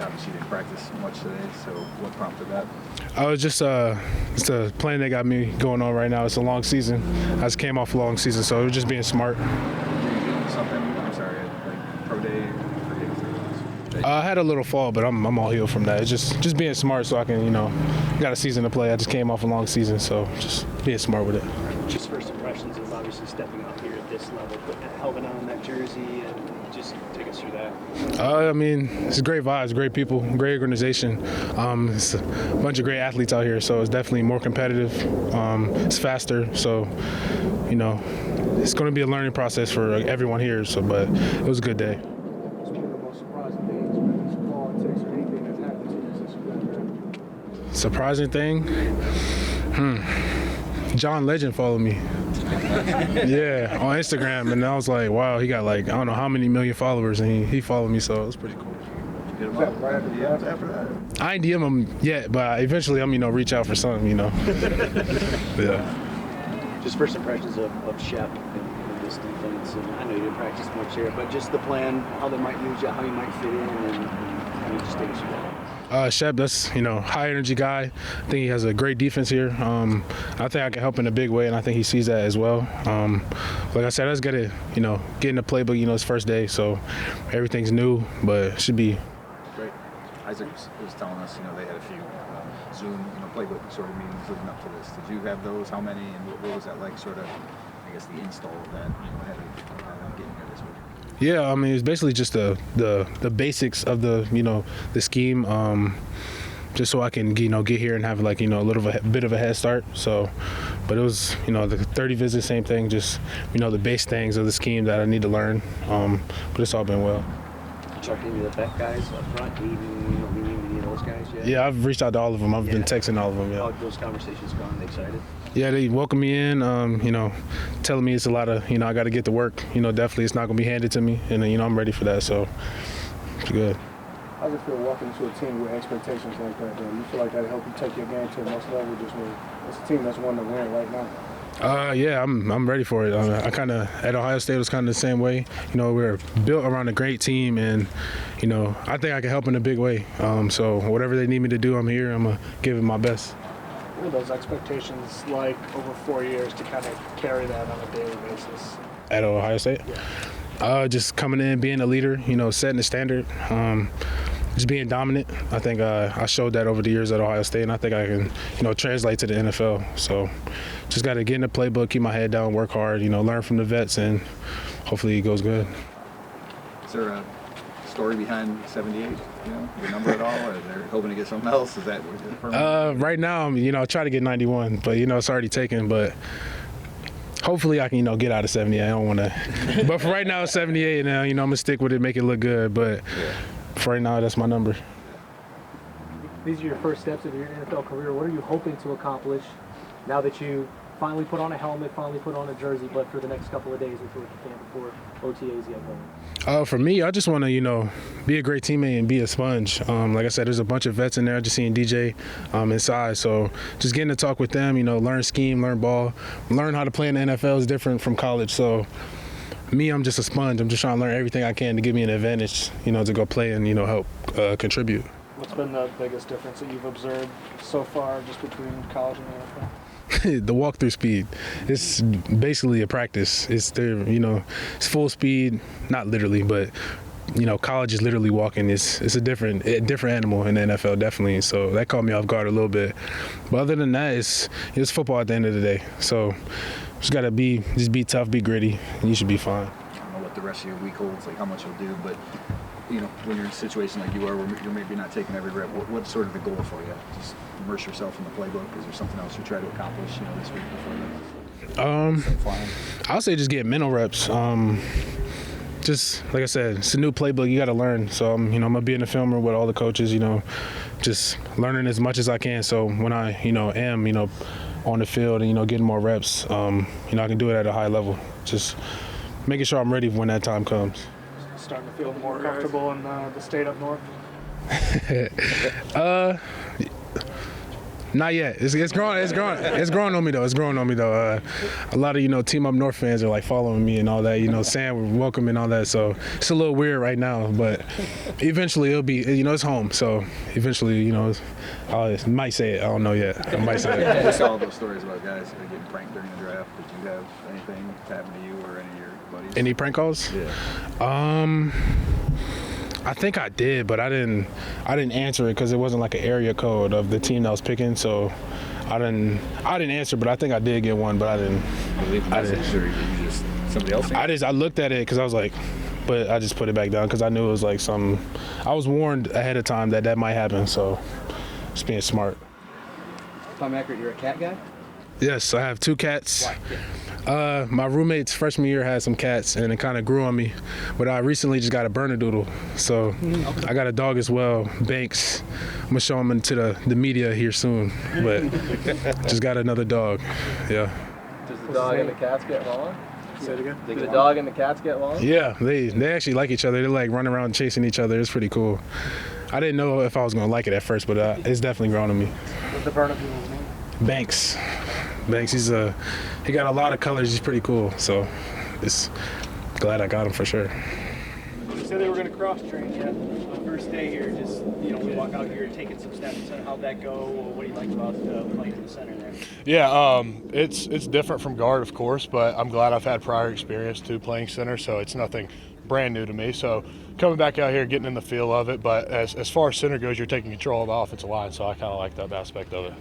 obviously you didn't practice much today, so what prompted that? I was just it's a plan they got me going on right now. It's a long season. I just came off a long season, so it was just being smart. Something? I'm sorry, like pro day. I had a little fall, but I'm all healed from that. It's just being smart, so I can got a season to play. I just came off a long season, so just being smart with it. Just first impressions of obviously stepping out here at this level, but helping on that jersey and just take us through that. I mean, it's great vibes, great people, great organization. It's a bunch of great athletes out here, so it's definitely more competitive. It's faster, so it's going to be a learning process for everyone here. So, but it was a good day. What's one of the most surprising things, whether it's politics or anything that's happened to you since you've been here? Surprising thing? John Legend followed me. Yeah, on Instagram, and I was like, wow, he got like I don't know how many million followers, and he followed me, so it was pretty cool. Hit him up right after that? I ain't DM him yet, but eventually I'm reach out for something, Yeah. Just first impressions of Shep and this defense, and I know you didn't practice much here, but just the plan, how they might use you, how you might fit in, and just take us through that. Shep, that's high energy guy. I think he has a great defense here. I think I can help in a big way, and I think he sees that as well. Like I said, I just gotta get in the playbook. It's first day, so everything's new, but it should be great. Isaac was telling us they had a few Zoom playbook sort of meetings leading up to this. Did you have those? How many? And what was that like? Sort of, I guess, the install of that ahead of getting here this week. Yeah, I mean, it's basically just the basics of the the scheme, just so I can get here and have like a bit of a head start. So, but it was the 30 visits, same thing, just the base things of the scheme that I need to learn. But it's all been well. Talking to the vet guys up front, meeting any of those guys yet? Yeah, I've reached out to all of them. I've been texting all of them. Yeah. How those conversations gone? They excited? Yeah, they welcome me in. Telling me it's a lot of I got to get to work. Definitely it's not going to be handed to me, and I'm ready for that. So it's good. How does it feel walking into a team with expectations like that? Do you feel like that helped you take your game to the next level? Just when it's a team that's wanting to win right now. Yeah, I'm ready for it. I kind of at Ohio State was kind of the same way. We're built around a great team, and I think I can help in a big way. So whatever they need me to do, I'm here. I'm gonna give it my best. What are those expectations like over 4 years to kind of carry that on a daily basis? At Ohio State? Yeah. Just coming in, being a leader, setting the standard, just being dominant. I think I showed that over the years at Ohio State, and I think I can, translate to the NFL. So just got to get in the playbook, keep my head down, work hard, learn from the vets, and hopefully it goes good. Is there a story behind 78? Your number at all, or they're hoping to get something else? Is that right now? I try to get 91, but it's already taken. But hopefully I can get out of 78. I don't want to. But for right now, it's 78. Now I'm gonna stick with it, make it look good. But for right now, that's my number. These are your first steps of your NFL career. What are you hoping to accomplish now that you finally put on a helmet, finally put on a jersey, but for the next couple of days until you can before OTAs get going? For me, I just want to, be a great teammate and be a sponge. Like I said, there's a bunch of vets in there. Just seeing DJ inside. So just getting to talk with them, learn scheme, learn ball, learn how to play in the NFL is different from college. So me, I'm just a sponge. I'm just trying to learn everything I can to give me an advantage, to go play and, help contribute. What's been the biggest difference that you've observed so far just between college and the NFL? The walk-through speed. It's basically a practice. It's there, it's full speed, not literally, but college is literally walking. It's a different animal in the NFL, definitely. So that caught me off guard a little bit. But other than that, it's football at the end of the day. So just gotta be tough, be gritty, and you should be fine. I don't know what the rest of your week holds, like how much you'll do, but when you're in a situation like you are, where you're maybe not taking every rep, what's sort of the goal for you? Just immerse yourself in the playbook. Is there something else you try to accomplish, this week before you? I'll say just get mental reps. Just like I said, it's a new playbook. You got to learn. So I'm gonna be in the film room with all the coaches. Just learning as much as I can. So when I am on the field and getting more reps, I can do it at a high level. Just making sure I'm ready when that time comes. Starting to feel more comfortable in the state up north? Not yet. It's growing. It's growing on me though. It's growing on me though. A lot of Team Up North fans are like following me and all that. Saying we're welcome and all that. So it's a little weird right now, but eventually it'll be. It's home. So eventually, I might say it. I don't know yet. I might say it. We saw all those stories about guys getting pranked during the draft. Did you have anything happen to you or any of your buddies? Any prank calls? Yeah. I think I did, but I didn't answer it because it wasn't like an area code of the team that I was picking. So I didn't answer, but I think I did get one, but I didn't. Leave a message, or you just somebody else? I looked at it because I was like, but I just put it back down because I knew it was like I was warned ahead of time that might happen. So just being smart. If I'm accurate, you're a cat guy? Yes, I have 2 cats. Why? My roommate's freshman year had some cats, and it kind of grew on me. But I recently just got a Bernedoodle, so I got a dog as well, Banks. I'm gonna show him into the media here soon, but just got another dog. Yeah. Does the dog and the cats get along? Say it again. Do the dog and the cats get along? Yeah, they actually like each other. They like running around chasing each other. It's pretty cool. I didn't know if I was gonna like it at first, but it's definitely grown on me. What's the Bernedoodle's name? Banks. He got a lot of colors. He's pretty cool. So, it's glad I got him for sure. You said they were going to cross train you on the first day here. Just we walk out here taking some steps. How'd that go? What do you like about playing in the center there? Yeah, it's different from guard, of course, but I'm glad I've had prior experience too playing center, so it's nothing brand new to me. So coming back out here, getting in the feel of it. But as far as center goes, you're taking control of the offensive line, so I kind of like that aspect of it.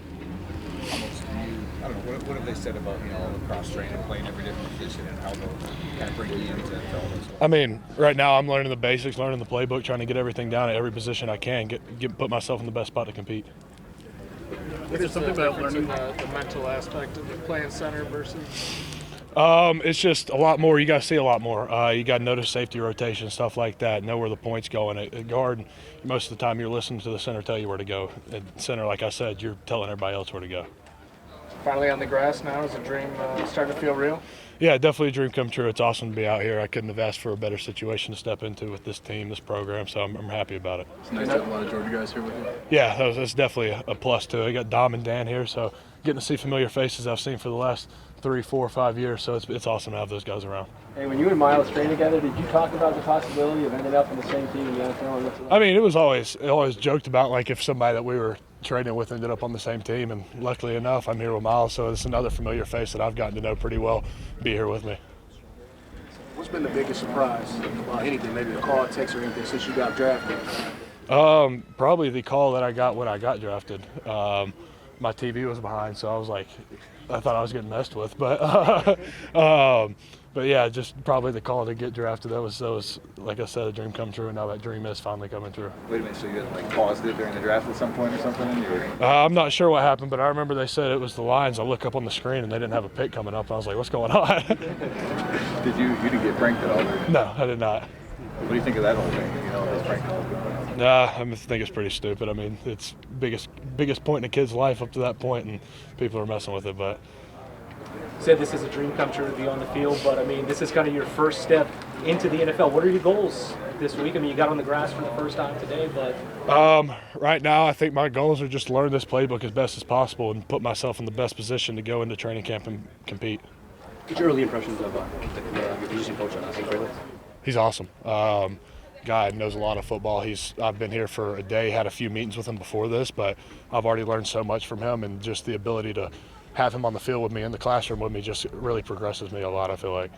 I don't know, what have they said about, all the cross-training, playing every different position, and how they'll kind of bring you into all this? I mean, right now I'm learning the basics, learning the playbook, trying to get everything down at every position I can, put myself in the best spot to compete. There's something about learning the mental aspect of playing center versus. It's just a lot more. You got to see a lot more. You got to notice safety rotation, stuff like that. Know where the point's going. At guard, most of the time you're listening to the center tell you where to go. At center, like I said, you're telling everybody else where to go. Finally on the grass now, is the dream starting to feel real? Yeah, definitely a dream come true. It's awesome to be out here. I couldn't have asked for a better situation to step into with this team, this program, so I'm happy about it. It's nice to have a lot of Georgia guys here with you. Yeah, that's definitely a plus to it. I got Dom and Dan here, so getting to see familiar faces I've seen for the last 3, 4, 5 years, so it's awesome to have those guys around. Hey, when you and Miles trained together, did you talk about the possibility of ending up on the same team in the NFL? I mean, it was always joked about, like if somebody that we were training with ended up on the same team, and luckily enough, I'm here with Miles, so it's another familiar face that I've gotten to know pretty well be here with me. What's been the biggest surprise about anything, maybe a call, text, or anything since you got drafted? Probably the call that I got when I got drafted. My TV was behind, so I was like, I thought I was getting messed with, but yeah, just probably the call to get drafted. That was like I said, a dream come true, and now that dream is finally coming true. Wait a minute, so you had paused it during the draft at some point or something? I'm not sure what happened, but I remember they said it was the Lions. I look up on the screen and they didn't have a pick coming up, and I was like, what's going on? Did you didn't get pranked at all? Or? No, I did not. What do you think of that whole thing? This prank call? I think it's pretty stupid. I mean, it's biggest point in a kid's life up to that point, and people are messing with it. But You said this is a dream come true to be on the field, but I mean, this is kind of your first step into the NFL. What are your goals this week? I mean, you got on the grass for the first time today, but right now I think my goals are just learn this playbook as best as possible and put myself in the best position to go into training camp and compete. What's your early impressions of your position coach on Tate Ratledge? He's awesome. Guy knows a lot of football. I've been here for a day, had a few meetings with him before this, but I've already learned so much from him, and just the ability to have him on the field with me, in the classroom with me, just really progresses me a lot, I feel like.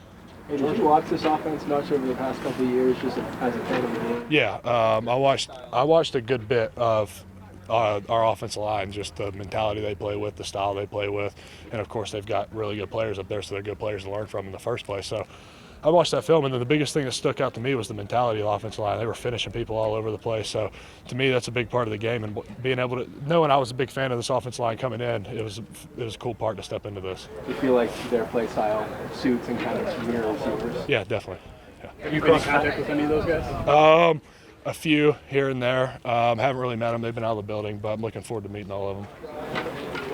Hey, did you watch this offense much over the past couple of years, just as a fan of the game? Yeah, I watched a good bit of our offensive line, just the mentality they play with, the style they play with, and of course they've got really good players up there, so they're good players to learn from in the first place. So I watched that film, and then the biggest thing that stuck out to me was the mentality of the offensive line. They were finishing people all over the place. So to me, that's a big part of the game, and being able to, knowing I was a big fan of this offensive line coming in, it was a cool part to step into this. you feel like their play style suits and kind of mirrors yours? Yeah, definitely. Yeah. Have you been in contact with any of those guys? A few here and there. Haven't really met them. They've been out of the building, but I'm looking forward to meeting all of them.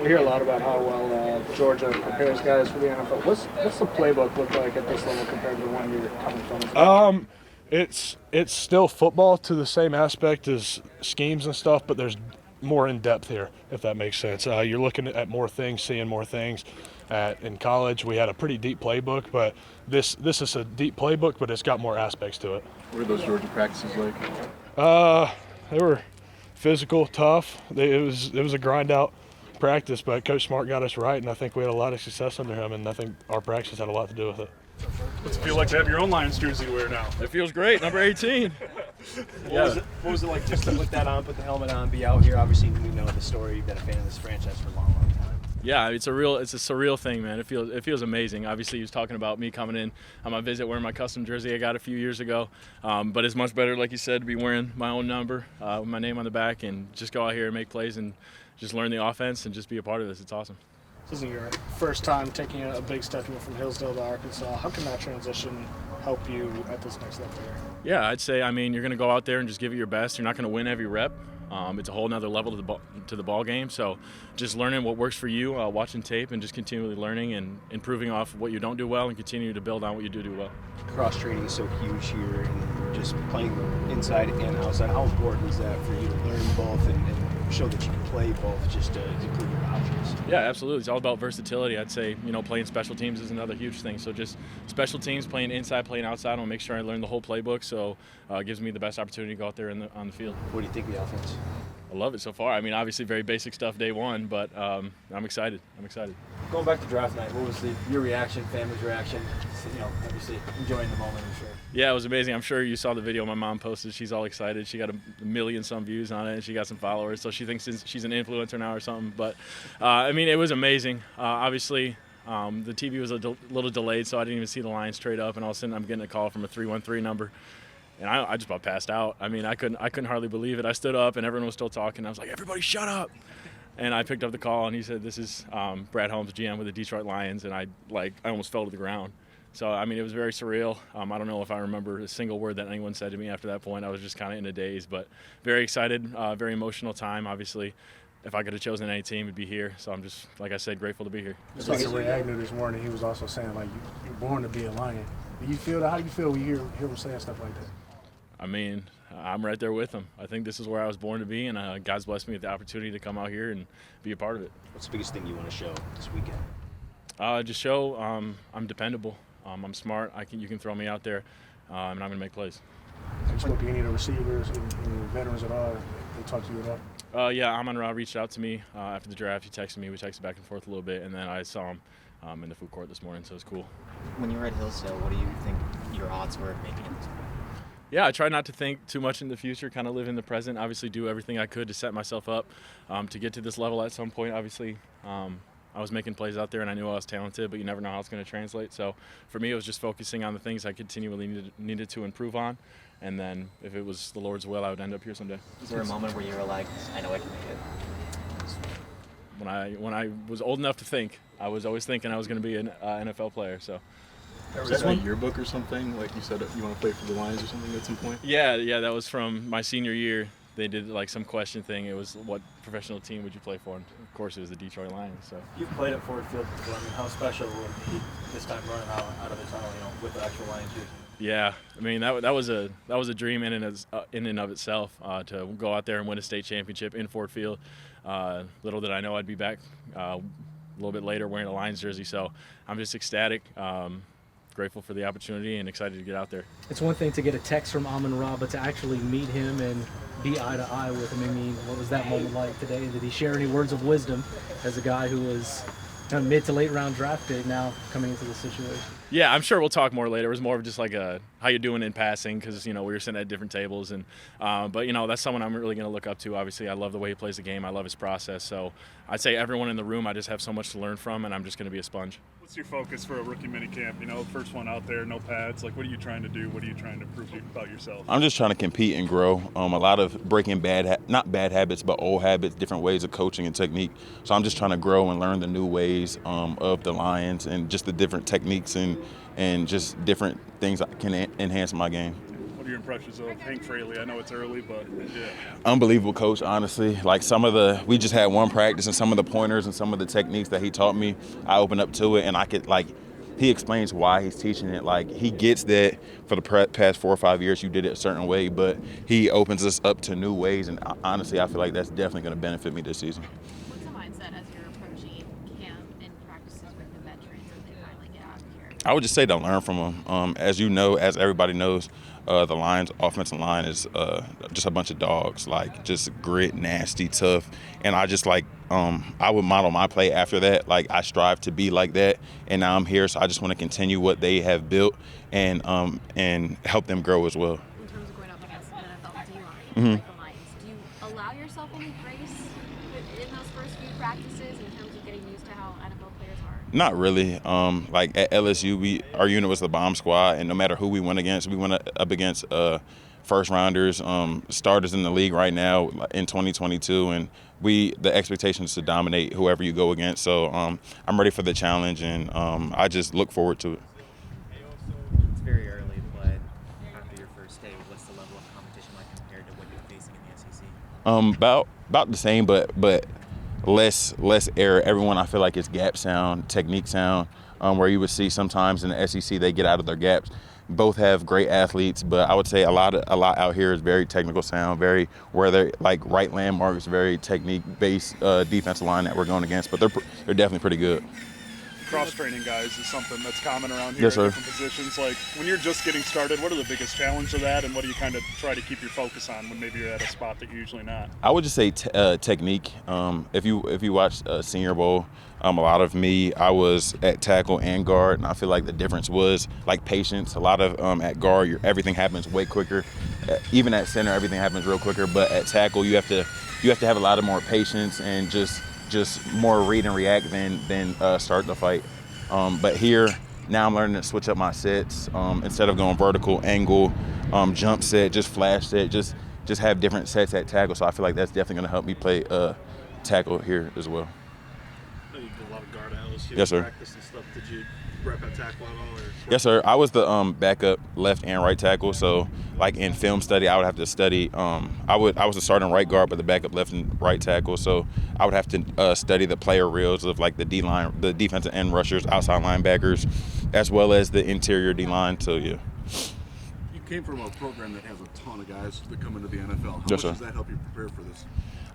We hear a lot about how well Georgia prepares guys for the NFL. What's the playbook look like at this level compared to the one you're coming from? It's still football to the same aspect as schemes and stuff, but there's more in depth here, if that makes sense. You're looking at more things, seeing more things. In college, we had a pretty deep playbook, but this is a deep playbook, but it's got more aspects to it. What are those Georgia practices like? They were physical, tough. It was a grind out practice, but Coach Smart got us right, and I think we had a lot of success under him, and I think our practice had a lot to do with it. What's it feel like to have your own Lions jersey to wear now? It feels great, number 18. What was it like just to put that on, put the helmet on, be out here? Obviously, we know the story. You've been a fan of this franchise for a long, long time. Yeah, it's a surreal thing, man. It feels amazing. Obviously, he was talking about me coming in on my visit wearing my custom jersey I got a few years ago. But it's much better, like you said, to be wearing my own number with my name on the back and just go out here and make plays and just learn the offense and just be a part of this. It's awesome. This isn't your first time taking a big step from Hillsdale to Arkansas. How can that transition help you at this next level here? Yeah, I'd say, you're going to go out there and just give it your best. You're not going to win every rep. It's a whole nother level to the ball game. So just learning what works for you, watching tape, and just continually learning and improving off what you don't do well and continue to build on what you do well. Cross training is so huge here, and just playing inside and outside. How important is that for you to learn both and show that you can play both, just to improve your options? Yeah, absolutely. It's all about versatility. I'd say, playing special teams is another huge thing. So just special teams, playing inside, playing outside. I want to make sure I learn the whole playbook, so it gives me the best opportunity to go out there on the field. What do you think of the offense? I love it so far. Obviously very basic stuff day one, but I'm excited. Going back to draft night, what was your reaction, family's reaction? Obviously enjoying the moment, I'm sure. Yeah, it was amazing. I'm sure you saw the video my mom posted. She's all excited. She got a million some views on it, and she got some followers, so she thinks she's an influencer now or something. But, it was amazing. Obviously, the TV was a little delayed, so I didn't even see the Lions trade up, and all of a sudden I'm getting a call from a 313 number. And I just about passed out. I couldn't hardly believe it. I stood up, and everyone was still talking. I was like, "Everybody shut up!" And I picked up the call, and he said, "This is Brad Holmes, GM with the Detroit Lions," and I almost fell to the ground. So, it was very surreal. I don't know if I remember a single word that anyone said to me after that point. I was just kind of in a daze, but very excited, very emotional time. Obviously, if I could have chosen any team, it'd be here. So I'm just, like I said, grateful to be here. Just like Ray Agnew this morning, he was also saying, you're born to be a Lion. Do you feel that? How do you feel when you hear him saying stuff like that? I'm right there with him. I think this is where I was born to be, and God's blessed me with the opportunity to come out here and be a part of it. What's the biggest thing you want to show this weekend? Just show I'm dependable. I'm smart. You can throw me out there, and I'm going to make plays. Have you spoke to any of the receivers, any veterans at all? They talked to you at all? Yeah, Ahmed reached out to me after the draft. He texted me. We texted back and forth a little bit, and then I saw him in the food court this morning, so it's cool. When you were at Hillsdale, what do you think your odds were of making it this point? Yeah, I try not to think too much in the future, kind of live in the present, obviously do everything I could to set myself up to get to this level at some point. Obviously, I was making plays out there, and I knew I was talented, but you never know how it's going to translate. So for me, it was just focusing on the things I continually needed to improve on, and then if it was the Lord's will, I would end up here someday. Was there a moment where you were like, I know I can make it? When I was old enough to think, I was always thinking I was going to be an NFL player. So. Was that a yearbook or something? Like you said, you want to play for the Lions or something at some point? Yeah, that was from my senior year. They did some question thing. It was, what professional team would you play for? And of course, it was the Detroit Lions. So you've played at Ford Field before. How special would it be this time running out of the tunnel, with the actual Lions jersey? Yeah, that was a dream in and of itself to go out there and win a state championship in Ford Field. Little did I know I'd be back a little bit later wearing a Lions jersey. So I'm just ecstatic. Grateful for the opportunity and excited to get out there. It's one thing to get a text from Amon-Ra, but to actually meet him and be eye to eye with him. What was that moment like today? Did he share any words of wisdom as a guy who was kind of mid to late round draft pick now coming into the situation? Yeah, I'm sure we'll talk more later. It was more of just like a how you doing in passing, because we were sitting at different tables, and but that's someone I'm really going to look up to. Obviously, I love the way he plays the game. I love his process. So I'd say everyone in the room, I just have so much to learn from, and I'm just going to be a sponge. What's your focus for a rookie minicamp? First one out there, no pads. What are you trying to do? What are you trying to prove about yourself? I'm just trying to compete and grow. A lot of breaking not bad habits, but old habits, different ways of coaching and technique. So I'm just trying to grow and learn the new ways of the Lions and just the different techniques and just different things that can enhance my game. What are your impressions of Hank Fraley? I know it's early, but yeah. Unbelievable coach, honestly. We just had one practice, and some of the pointers and some of the techniques that he taught me, I opened up to it, and I could he explains why he's teaching it. Like, he gets that for the past 4 or 5 years you did it a certain way, but he opens us up to new ways, and honestly, I feel like that's definitely going to benefit me this season. What's the mindset as you're approaching camp and practices with the veterans as they finally get out here? I would just say to learn from them. As you know, as everybody knows, the Lions' offensive line is just a bunch of dogs, like just grit, nasty, tough. And I just I would model my play after that. Like, I strive to be like that, and now I'm here, so I just want to continue what they have built and help them grow as well. In terms of going up against an NFL D-line, Mm-hmm. like the Lions, do you allow yourself any grace in those first few practices in terms of getting used to how NFL players are? Not really. Like at LSU, our unit was the bomb squad, and no matter who we went against, we went up against first rounders, starters in the league right now in 2022, and the expectation is to dominate whoever you go against. So I'm ready for the challenge, and I just look forward to it. It's very early, but after your first day, what's the level of competition like compared to what you're facing in the SEC? About the same, but less error. Everyone, I feel like, is gap sound, technique sound, where you would see sometimes in the SEC they get out of their gaps. Both have great athletes, but I would say a lot out here is very technical sound, very where they're like right landmarks, very technique-based defensive line that we're going against. But they're definitely pretty good. Cross-training guys is something that's common around here Yes, sir. at different positions. Like, when you're just getting started, what are the biggest challenges of that, and what do you kind of try to keep your focus on when maybe you're at a spot that you're usually not? I would just say technique. If you watch Senior Bowl, a lot of I was at tackle and guard, and I feel like the difference was like patience. A lot of at guard, everything happens way quicker. Even at center, everything happens real quicker. But at tackle, you have to have a lot of more patience and just more read and react than start the fight. But here, now I'm learning to switch up my sets. Instead of going vertical, angle, jump set, just flash set, just have different sets at tackle. So I feel like that's definitely going to help me play tackle here as well. You did a lot of guard at LSU. Yes, sir. Practice and stuff. Did you rep at tackle at all? Yes, sir. I was the backup left and right tackle. So, like in film study, I would have to study. I was the starting right guard, but the backup left and right tackle. So I would have to study the player reels of like the D line, the defensive end rushers, outside linebackers, as well as the interior D line. So yeah. You came from a program that has a ton of guys that come into the NFL. How Yes, much sir. does that help you prepare for this?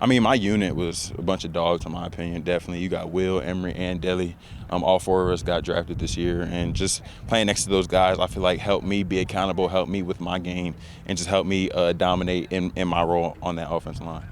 I mean, my unit was a bunch of dogs, in my opinion, definitely. You got Will, Emery, and Deli. All 4 of us got drafted this year. And just playing next to those guys, I feel like helped me be accountable, helped me with my game, and just helped me dominate in my role on that offensive line.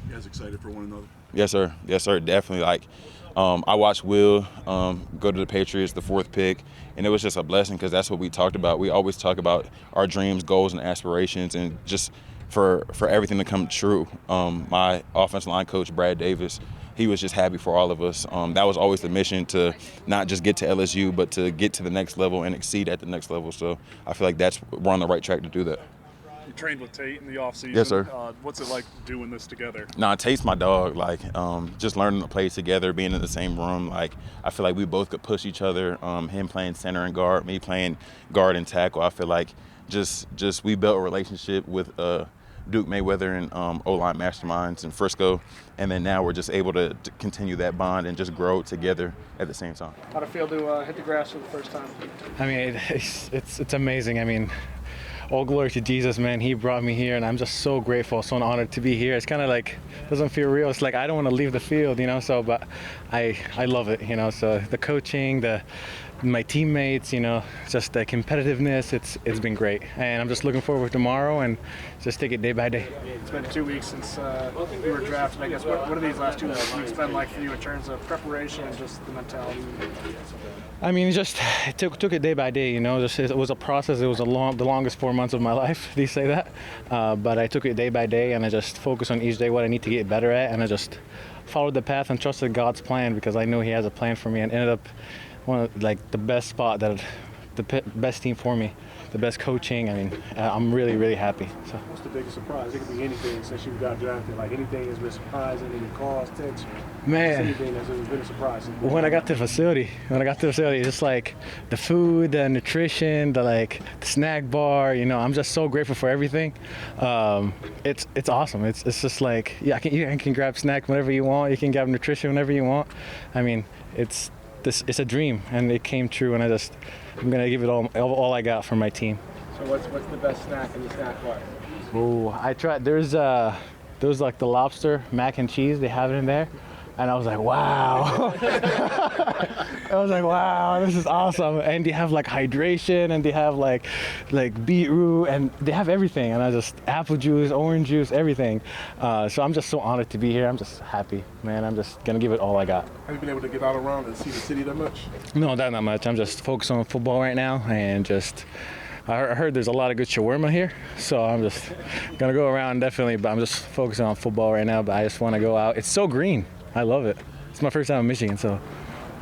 You guys excited for one another? Yes, sir. Yes, sir, definitely. Like, I watched Will go to the Patriots, the 4th pick, and it was just a blessing because that's what we talked about. We always talk about our dreams, goals, and aspirations, and just for everything to come true. My offensive line coach, Brad Davis, he was just happy for all of us. That was always the mission, to not just get to LSU, but to get to the next level and exceed at the next level. So I feel like we're on the right track to do that. You trained with Tate in the offseason. Yes, sir. What's it like doing this together? Nah, Tate's my dog. Like, just learning to play together, being in the same room. Like, I feel like we both could push each other. Him playing center and guard, me playing guard and tackle. I feel like just we built a relationship with Duke Mayweather and O-line masterminds in Frisco, and then now we're just able to continue that bond and just grow together at the same time. How'd it feel to hit the grass for the first time? I mean, it's amazing. I mean, all glory to Jesus, man. He brought me here, and I'm just so grateful, so honored to be here. It's kind of like, doesn't feel real. It's like I don't want to leave the field, you know. So, but I love it, you know. So the coaching, my teammates, you know, just the competitiveness, it's been great. And I'm just looking forward to tomorrow and just take it day by day. It's been 2 weeks since you were drafted. I guess what are these last 2 weeks been like for you in terms of preparation and just the mentality? I mean, just took it day by day, you know. It was a process. It was the longest 4 months of my life. They say that, but I took it day by day, and I just focused on each day what I need to get better at, and I just followed the path and trusted God's plan because I knew He has a plan for me, and ended up one of the best spot, the best team for me, the best coaching. I mean, I'm really, really happy. So. What's the biggest surprise? It could be anything since you got drafted. Like anything has been surprising, any calls, texts, man. Anything that's been a surprise. When I got to the facility, it's just like the food, the nutrition, the snack bar. You know, I'm just so grateful for everything. It's awesome. It's just like, yeah, you can grab snack whenever you want. You can grab nutrition whenever you want. I mean, it's it's a dream, and it came true, and I'm gonna give it all I got for my team. So what's the best snack in the snack bar? Oh, I tried. There's like the lobster mac and cheese. They have it in there, and I was like, wow. I was like, wow, this is awesome. And they have like hydration, and they have like beetroot, and they have everything. And I just apple juice, orange juice, everything. So I'm just so honored to be here. I'm just happy, man. I'm just gonna give it all I got. Have you been able to get out around and see the city that much? No, not much. I'm just focused on football right now, and just. I heard there's a lot of good shawarma here, so I'm just gonna go around definitely, but I'm just focusing on football right now, but I just want to go out. It's so green. I love it. It's my first time in Michigan, so.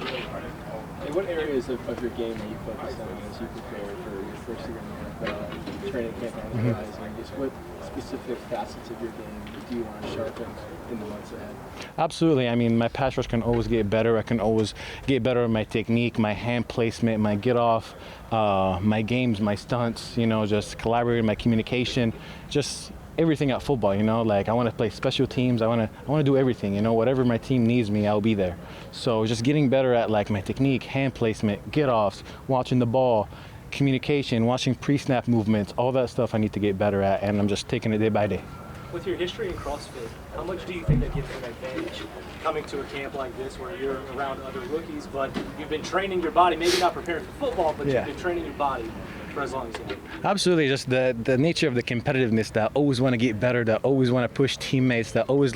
Hey, what areas of your game are you focused on as you prepare for your first year in the NFL, training camp on the horizon? Just what specific facets of your game do you want to sharpen in the months ahead? Absolutely. I mean, my pass rush can always get better. I can always get better at my technique, my hand placement, my get off, my games, my stunts, just collaborating, my communication, just everything at football, like I want to play special teams. I want to do everything, whatever my team needs me, I'll be there. So just getting better at like my technique, hand placement, get offs, watching the ball, communication, watching pre-snap movements, all that stuff I need to get better at, and I'm just taking it day by day. With your history in CrossFit, how much do you think that gives you an advantage coming to a camp like this where you're around other rookies, but you've been training your body, maybe not preparing for football, but you've been training your body for as long as you have? Absolutely, just the nature of the competitiveness, that always want to get better, that always want to push teammates, that always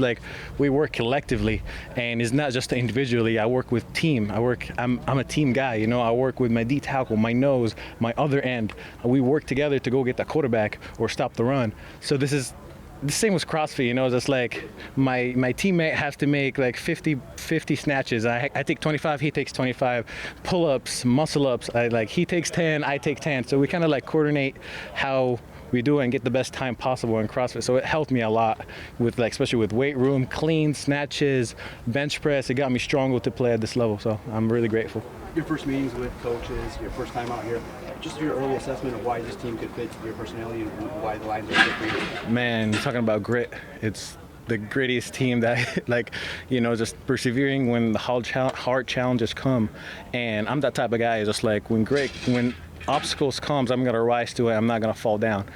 we work collectively, and it's not just individually. I work with team. I'm a team guy, I work with my D tackle, my nose, my other end. We work together to go get the quarterback or stop the run. So this is the same with CrossFit, just like my teammate has to make like 50 snatches. I take 25, he takes 25. Pull-ups, muscle-ups, he takes 10, I take 10. So we kind of coordinate how we do it and get the best time possible in CrossFit. So it helped me a lot with especially with weight room, clean, snatches, bench press. It got me stronger to play at this level. So I'm really grateful. Your first meetings with coaches, your first time out here, just your early assessment of why this team could fit your personality and why the lines are different. Man, talking about grit, it's the grittiest team that just persevering when the hard challenges come. And I'm that type of guy, just when obstacles comes, I'm gonna rise to it. I'm not gonna fall down,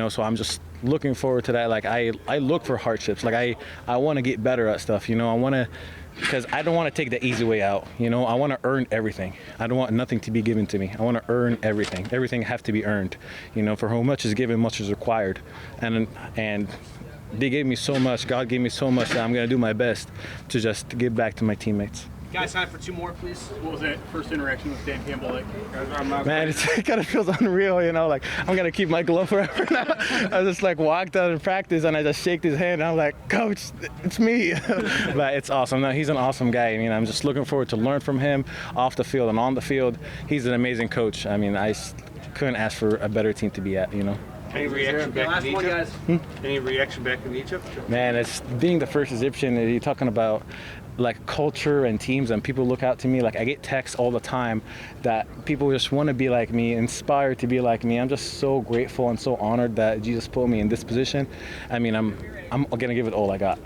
so I'm just looking forward to that. I look for hardships. I want to get better at stuff, because I don't want to take the easy way out. I want to earn everything. I don't want nothing to be given to me. I want to earn everything. Everything have to be earned. For how much is given, much is required. And they gave me so much. God gave me so much that I'm going to do my best to just give back to my teammates. Guys, time for two more, please. What was that first interaction with Dan Campbell like? Man, it kind of feels unreal, I'm going to keep my glove forever now. I just walked out of practice and I just shaked his hand and I'm like, Coach, it's me. But it's awesome. No, he's an awesome guy. I'm just looking forward to learn from him off the field and on the field. He's an amazing coach. I couldn't ask for a better team to be at, Any reaction back in Egypt? Any reaction back in Egypt? Man, it's being the first Egyptian. You're talking about culture and teams, and people look out to me. I get texts all the time that people just want to be like me, inspired to be like me. I'm just so grateful and so honored that Jesus put me in this position. I'm gonna give it all I got.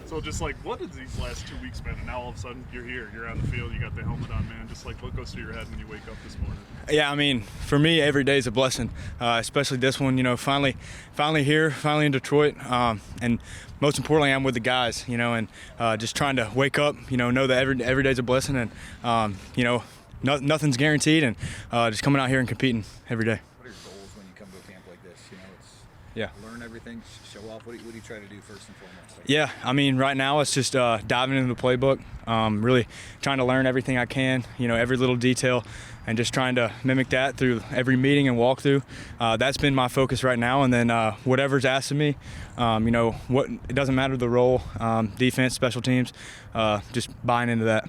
So just what has these last 2 weeks been? And now all of a sudden you're here, you're on the field, you got the helmet on, man. Just what goes through your head when you wake up this morning? Yeah, for me, every day is a blessing, especially this one. Finally here, finally in Detroit, and most importantly, I'm with the guys. And just trying to wake up. Know that every day's a blessing, and nothing's guaranteed, and just coming out here and competing every day. What are your goals when you come to a camp like this? Yeah. Learn everything, show off. What do you try to do first and foremost? Yeah, right now it's just diving into the playbook, really trying to learn everything I can, every little detail, and just trying to mimic that through every meeting and walkthrough. That's been my focus right now, and then whatever's asked of me, it doesn't matter the role, defense, special teams, just buying into that.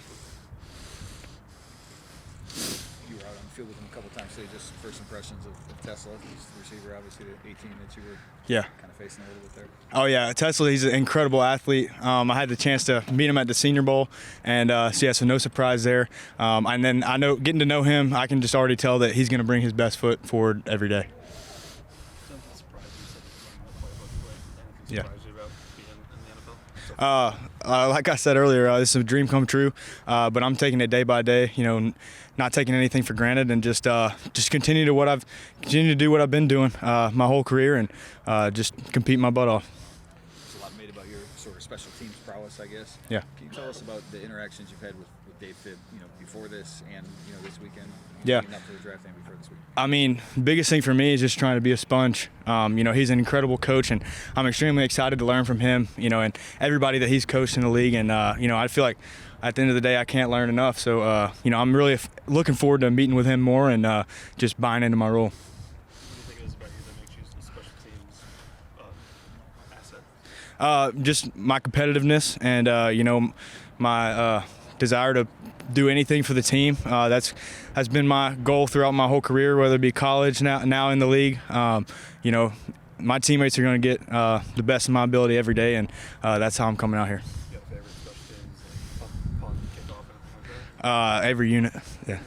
You were out on the field with him a couple times today. Just first impressions of TeSlaa. He's the receiver, obviously, the 18 that you were kind of facing a little bit there. Oh yeah, TeSlaa, he's an incredible athlete. I had the chance to meet him at the Senior Bowl, and so no surprise there. And then I know, getting to know him, I can just already tell that he's going to bring his best foot forward every day. Yeah. like I said earlier, this is a dream come true, but I'm taking it day by day, not taking anything for granted, and just continue to do what I've been doing my whole career, and just compete my butt off. There's a lot made about your sort of special teams prowess, I guess. Yeah. Can you tell us about the interactions you've had with Dave Fibb, before this and this weekend? Yeah. Leading up to the draft and before this week. I mean, biggest thing for me is just trying to be a sponge. He's an incredible coach, and I'm extremely excited to learn from him, and everybody that he's coached in the league. And, I feel like at the end of the day, I can't learn enough. So, I'm really looking forward to meeting with him more and just buying into my role. What do you think it is about you that makes you a special teams asset? Just my competitiveness and, my desire to do anything for the team. That's has been my goal throughout my whole career, whether it be college, now in the league. My teammates are going to get the best of my ability every day, and that's how I'm coming out here. You got favorite special teams, like punt, kickoff, anything like that? Every unit, yeah.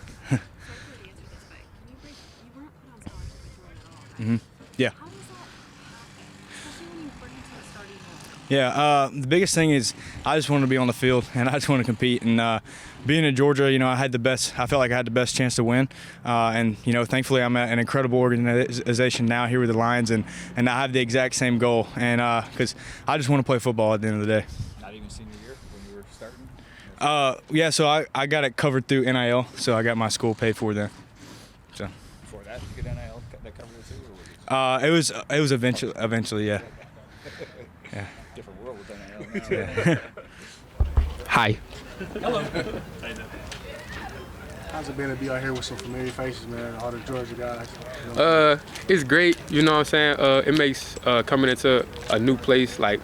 Mm-hmm. Yeah. Yeah, the biggest thing is I just want to be on the field and I just want to compete. And being in Georgia, I felt like I had the best chance to win. And thankfully I'm at an incredible organization now here with the Lions, and I have the exact same goal. And because I just want to play football at the end of the day. Not even senior year when you were starting? Yeah, so I got it covered through NIL, so I got my school paid for then. So. Before that, you get NIL that covered it too? Or It was eventually, yeah. Yeah. Different world with NIL. Yeah. Hi. Hello. How's it been to be out here with some familiar faces, man? All the Georgia guys. It's great. You know what I'm saying? It makes coming into a new place like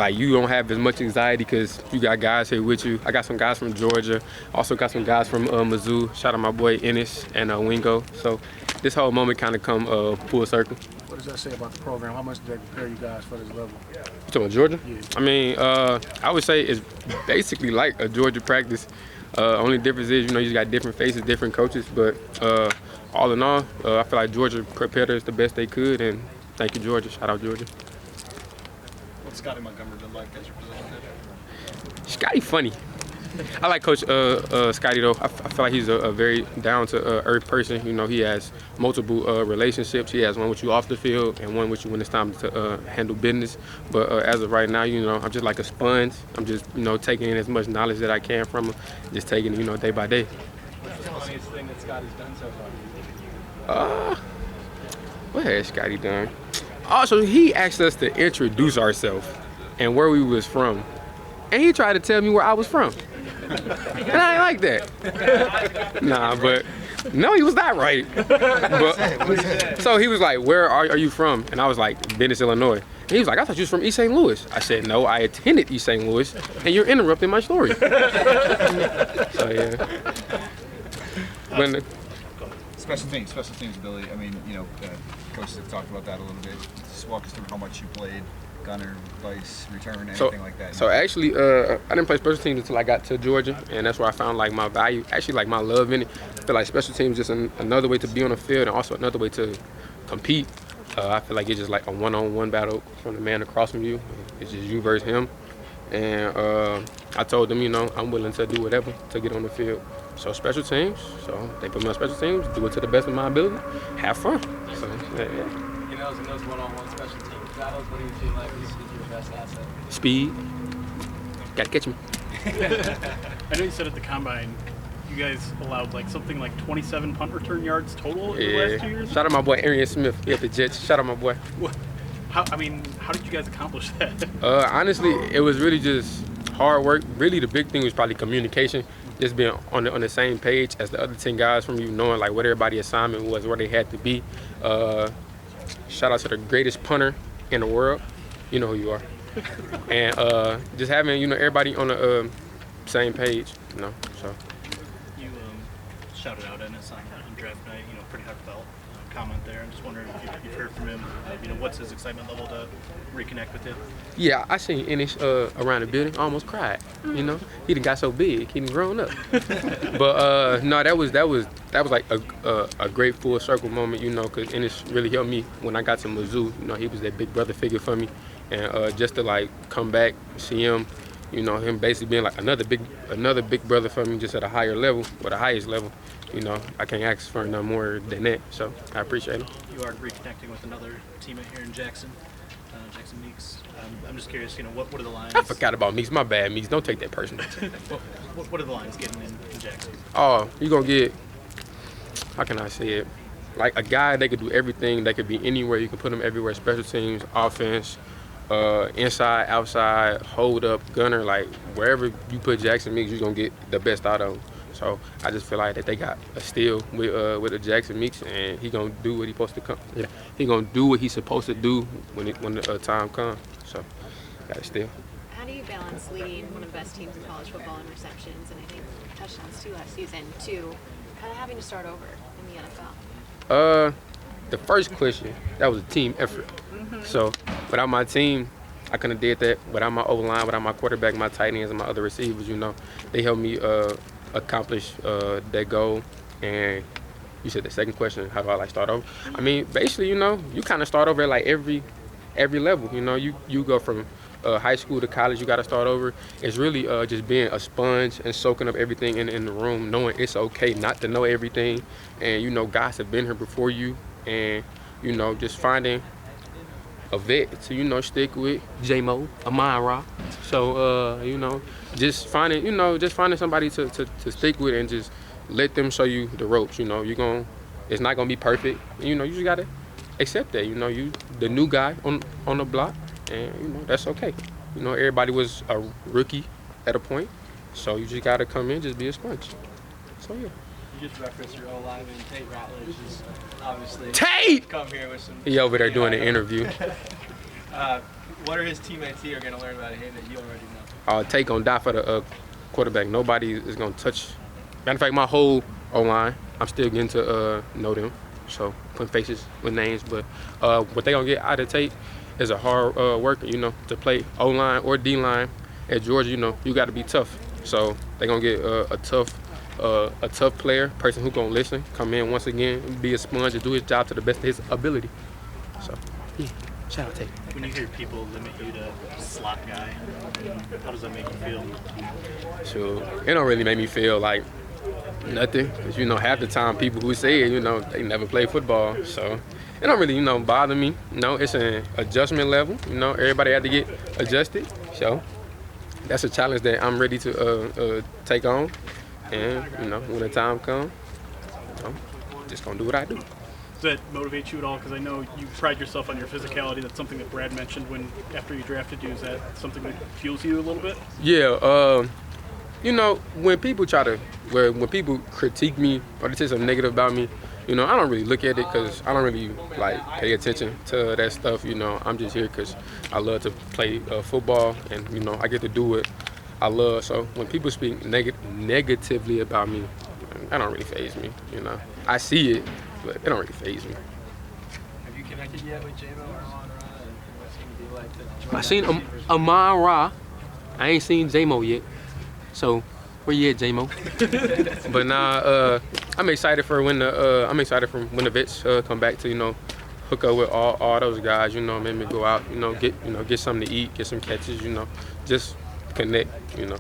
you don't have as much anxiety because you got guys here with you. I got some guys from Georgia. Also got some guys from Mizzou. Shout out my boy Ennis and Wingo. So this whole moment kind of come full circle. What does that say about the program? How much did they prepare you guys for this level? You talking about Georgia? Yeah. I mean, I would say it's basically like a Georgia practice. Only difference is, you just got different faces, different coaches. But all in all, I feel like Georgia prepared us the best they could. And thank you, Georgia. Shout out Georgia. What's Scotty Montgomery been like as your position coach? Scotty funny. I like Coach Scotty though. I feel like he's a very down to earth person. He has multiple relationships. He has one with you off the field and one with you when it's time to handle business. But as of right now, I'm just like a sponge. I'm just taking in as much knowledge that I can from him, just taking it day by day. What's the funniest thing that Scotty's done so far? What has Scotty done? Also, he asked us to introduce ourselves and where we was from, and he tried to tell me where I was from. And I ain't like that. Nah, but no, he was not right. But, so he was like, where are you from? And I was like, Venice, Illinois. And he was like, I thought you was from East St. Louis. I said, no, I attended East St. Louis, and you're interrupting my story. So, yeah. When Special teams ability. I mean, coaches have talked about that a little bit. Just walk us through how much you played. Gunner, vice, return, anything like that. So actually, I didn't play special teams until I got to Georgia, and that's where I found like my value, actually like my love in it. I feel like special teams is just another way to be on the field and also another way to compete. I feel like it's just like a one-on-one battle from the man across from you. It's just you versus him. And I told them, I'm willing to do whatever to get on the field. So special teams, so they put me on special teams, do it to the best of my ability, have fun. So, yeah. In those one-on-one special teams battles, what do you feel like is your best asset? Speed. Gotta catch me. I know you said at the Combine, you guys allowed something like 27 punt return yards total in the last 2 years? Shout out my boy Arian Smith at the Jets. Shout out my boy. How did you guys accomplish that? Honestly, it was really just hard work. Really, the big thing was probably communication. Just being on the same page as the other 10 guys from you, knowing what everybody's assignment was, where they had to be. Shout out to the greatest punter in the world. You know who you are. And just having everybody on the same page. So. You shouted out Ennis on draft night. Pretty heartfelt comment there. I'm just wondering if you've heard from him. What's his excitement level to reconnect with him? Yeah, I seen Ennis around the building. I almost cried. He done got so big. He done grown up. But no, that was like a great full circle moment. Because Ennis really helped me when I got to Mizzou. He was that big brother figure for me, and just to come back, see him, you know, him basically being like another big brother for me, just at a higher level, or the highest level. You know, I can't ask for no more than that. So I appreciate him. You are reconnecting with another teammate here in Jackson, Jackson Meeks. I'm just curious, you know, what are the Lions? I forgot about Meeks. My bad, Meeks. Don't take that personal. What are the Lions getting in Jackson? Oh, you're going to get, how can I say it? Like a guy that could do everything. That could be anywhere. You can put him everywhere. Special teams, offense, inside, outside, hold up, gunner. Like wherever you put Jackson Meeks, you're going to get the best out of him. So I just feel like that they got a steal with the Jackson Meeks, and he gonna do what he supposed to come. Yeah, he gonna do what he's supposed to do when the time comes. So got a steal. How do you balance leading one of the best teams in college football in receptions and I think touchdowns too last season to kind of having to start over in the NFL? The first question, that was a team effort. So without my team, I couldn't have did that. Without my O-line, without my quarterback, my tight ends, and my other receivers, you know, they helped me accomplish that goal. And you said the second question, how do I like start over? I mean, basically, you know, you kind of start over at like every level. You know, you go from high school to college, you got to start over. It's really just being a sponge and soaking up everything in the room, knowing it's okay not to know everything. And, you know, guys have been here before you. And, you know, just finding a vet to, you know, stick with J-Mo, Amon-Ra. So, you know, just finding somebody to stick with and just let them show you the ropes. You know, it's not gonna be perfect. You know, you just gotta accept that. You know, you the new guy on the block, and you know that's okay. You know, everybody was a rookie at a point, so you just gotta come in, just be a sponge. So yeah. You just referenced your O-lineman, Tate Ratledge, is obviously Tate! Come here with some. He over there doing an interview. What are his teammates here going to learn about him that you already know? Tate gonna die for the quarterback. Nobody is gonna touch. Matter of fact, my whole O-line, I'm still getting to know them. So putting faces with names, but what they gonna get out of Tate is a hard worker. You know, to play O-line or D-line at Georgia, you know, you got to be tough. So they gonna get a tough player, person who gonna listen, come in once again, be a sponge, and do his job to the best of his ability. So yeah, shout out Tate. When you hear people limit you to slot guy, how does that make you feel? So it don't really make me feel like nothing, because you know half the time people who say it, you know, they never play football, so it don't really, you know, bother me. You know, it's an adjustment level. You know, everybody had to get adjusted, so that's a challenge that I'm ready to take on. And you know, when the time comes, I'm just gonna do what I do. Does that motivate you at all? Because I know you pride yourself on your physicality. That's something that Brad mentioned after you drafted you. Is that something that fuels you a little bit? Yeah. You know, when people when people critique me or they say something negative about me, you know, I don't really look at it because I don't really like pay attention to that stuff. You know, I'm just here because I love to play football, and you know, I get to do what I love. So when people speak negatively about me, that don't really faze me. You know, I see it, but it don't really faze me. Have you connected yet with J-Mo or Amon-Ra? And what's it gonna be like to I seen Amon-Ra. I ain't seen J-Mo yet. So where you at, J-Mo? But nah, I'm excited for when the vets come back to, you know, hook up with all those guys. You know, maybe go out, you know, get something to eat, get some catches. You know, just connect. You know.